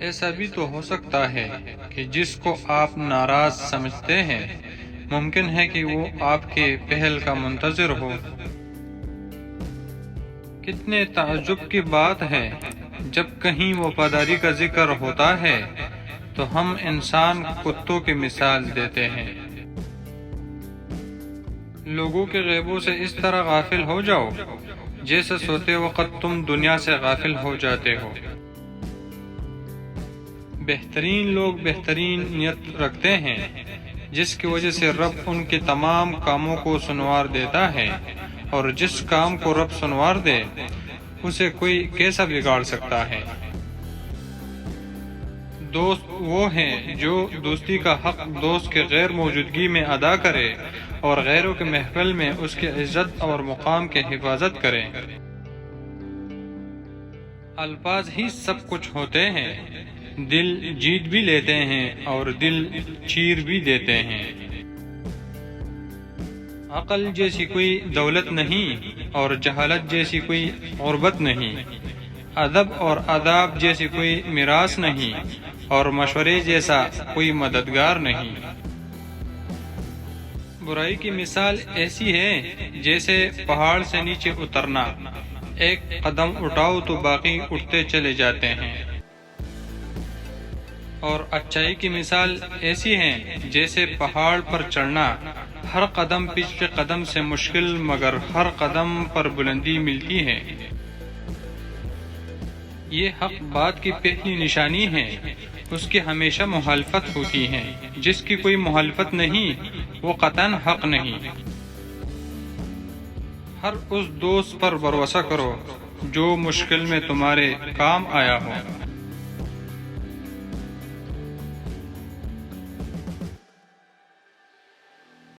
ایسا بھی تو ہو سکتا ہے کہ جس کو آپ ناراض سمجھتے ہیں ممکن ہے کہ وہ آپ کے پہل کا منتظر ہو۔ کتنے تعجب کی بات ہے، جب کہیں وفاداری کا ذکر ہوتا ہے تو ہم انسان کتوں کی مثال دیتے ہیں۔ لوگوں کے غیبوں سے اس طرح غافل ہو جاؤ جیسے سوتے وقت تم دنیا سے غافل ہو جاتے ہو۔ بہترین لوگ بہترین نیت رکھتے ہیں، جس کی وجہ سے رب ان کے تمام کاموں کو سنوار دیتا ہے، اور جس کام کو رب سنوار دے اسے کوئی کیسا بگاڑ سکتا ہے۔ دوست وہ ہیں جو دوستی کا حق دوست کے غیر موجودگی میں ادا کرے اور غیروں کے محفل میں اس کی عزت اور مقام کی حفاظت کرے۔ الفاظ ہی سب کچھ ہوتے ہیں، دل جیت بھی لیتے ہیں اور دل چیر بھی دیتے ہیں۔ عقل جیسی کوئی دولت نہیں اور جہالت جیسی کوئی غربت نہیں، ادب اور آداب جیسی کوئی میراث نہیں اور مشورے جیسا کوئی مددگار نہیں۔ برائی کی مثال ایسی ہے جیسے پہاڑ سے نیچے اترنا، ایک قدم اٹھاؤ تو باقی اٹھتے چلے جاتے ہیں۔ اور اچائی کی مثال ایسی ہے جیسے پہاڑ پر چڑھنا، ہر قدم پچھلے قدم سے مشکل مگر ہر قدم پر بلندی ملتی ہے۔ یہ حق بات کی پہلی نشانی ہے، اس کی ہمیشہ مخالفت ہوتی ہے، جس کی کوئی مخالفت نہیں وہ قطعاً حق نہیں۔ ہر اس دوست پر بھروسہ کرو جو مشکل میں تمہارے کام آیا ہو۔